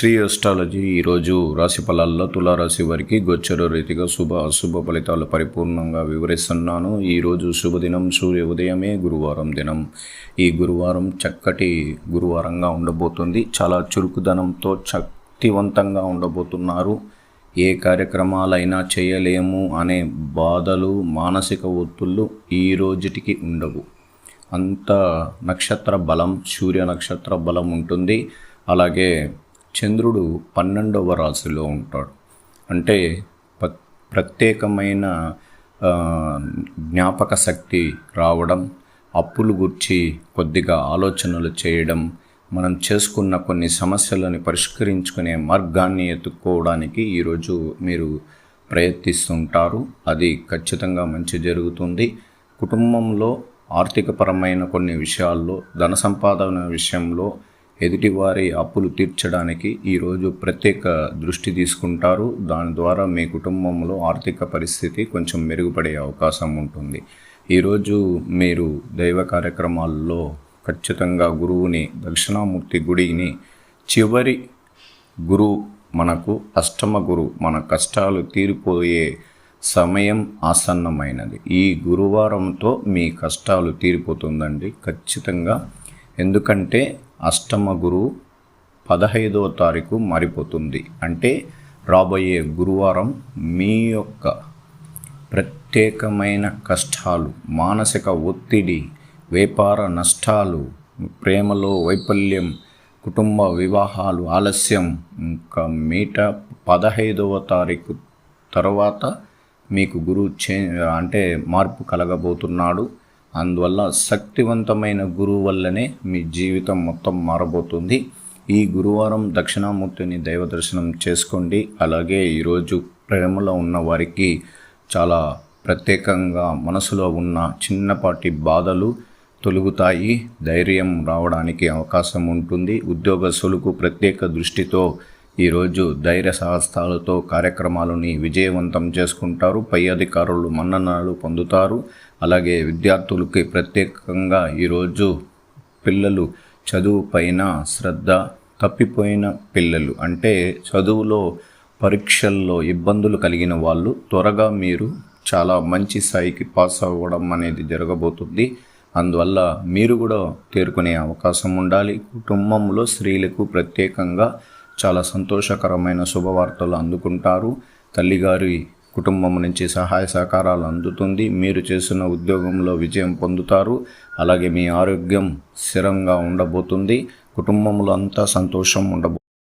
Shri astrology ఈరోజు రాశి ఫలాల్లో తులారాశి వారికి గోచర రీతిగా శుభ అశుభ ఫలితాలు పరిపూర్ణంగా వివరిస్తున్నాను. ఈరోజు శుభదినం, సూర్య ఉదయమే గురువారం దినం. ఈ గురువారం చక్కటి గురువారంగా ఉండబోతుంది. చాలా చురుకుదనంతో శక్తివంతంగా ఉండబోతున్నారు. ఏ కార్యక్రమాలైనా చేయలేము అనే బాధలు, మానసిక ఒత్తిళ్ళు ఈ రోజుటికి ఉండవు. అంత నక్షత్ర బలం, సూర్య నక్షత్ర బలం ఉంటుంది. అలాగే చంద్రుడు 12వ రాశిలో ఉంటాడు. అంటే ప్రత్యేకమైన జ్ఞాపక శక్తి రావడం, అప్పులు గురించి కొద్దిగా ఆలోచనలు చేయడం, మనం చేసుకున్న కొన్ని సమస్యలను పరిష్కరించుకునే మార్గాన్ని ఎత్తుక్కోవడానికి ఈరోజు మీరు ప్రయత్నిస్తుంటారు. అది ఖచ్చితంగా మంచి జరుగుతుంది. కుటుంబంలో ఆర్థికపరమైన కొన్ని విషయాల్లో, ధన సంపాదన విషయంలో ఎదుటివారి అప్పులు తీర్చడానికి ఈరోజు ప్రత్యేక దృష్టి తీసుకుంటారు. దాని ద్వారా మీ కుటుంబంలో ఆర్థిక పరిస్థితి కొంచెం మెరుగుపడే అవకాశం ఉంటుంది. ఈరోజు మీరు దైవ కార్యక్రమాల్లో ఖచ్చితంగా గురువుని, దక్షిణామూర్తి గుడిని, చివరి గురువు మనకు అష్టమ గురువు, మన కష్టాలు తీరిపోయే సమయం ఆసన్నమైనది. ఈ గురువారంతో మీ కష్టాలు తీరిపోతుందండి ఖచ్చితంగా. ఎందుకంటే అష్టమ గురువు 15వ తారీఖు మారిపోతుంది. అంటే రాబోయే గురువారం మీ యొక్క ప్రత్యేకమైన కష్టాలు, మానసిక ఒత్తిడి, వ్యాపార నష్టాలు, ప్రేమలో వైఫల్యం, కుటుంబ వివాహాలు ఆలస్యం, ఇంకా 15వ తారీఖు తర్వాత మీకు గురువు అంటే మార్పు కలగబోతున్నాడు. అందువల్ల శక్తివంతమైన గురువు వల్లనే మీ జీవితం మొత్తం మారబోతుంది. ఈ గురువారం దక్షిణామూర్తిని దైవ దర్శనం చేసుకోండి. అలాగే ఈరోజు ప్రేమలో ఉన్న వారికి చాలా ప్రత్యేకంగా మనసులో ఉన్న చిన్నపాటి బాధలు తొలుగుతాయి. ధైర్యం రావడానికి అవకాశం ఉంటుంది. ఉద్యోగస్తులకు ప్రత్యేక దృష్టితో ఈరోజు ధైర్య సాహసాలతో కార్యక్రమాలని విజయవంతం చేసుకుంటారు. పై అధికారులు మన్ననలు పొందుతారు. అలాగే విద్యార్థులకి ప్రత్యేకంగా ఈరోజు పిల్లలు చదువు పైన శ్రద్ధ తప్పిపోయిన పిల్లలు, అంటే చదువులో పరీక్షల్లో ఇబ్బందులు కలిగిన వాళ్ళు త్వరగా మీరు చాలా మంచి స్థాయికి పాస్ అవ్వడం అనేది జరగబోతుంది. అందువల్ల మీరు కూడా తేరుకునే అవకాశం ఉండాలి. కుటుంబంలో స్త్రీలకు ప్రత్యేకంగా చాలా సంతోషకరమైన శుభవార్తలు అందుకుంటారు. తల్లిగారి కుటుంబం నుంచి సహాయ సహకారాలు అందుతుంది. మీరు చేసిన ఉద్యోగంలో విజయం పొందుతారు. అలాగే మీ ఆరోగ్యం స్థిరంగా ఉండబోతుంది. కుటుంబంలో అంతా సంతోషం ఉండబోతుంది.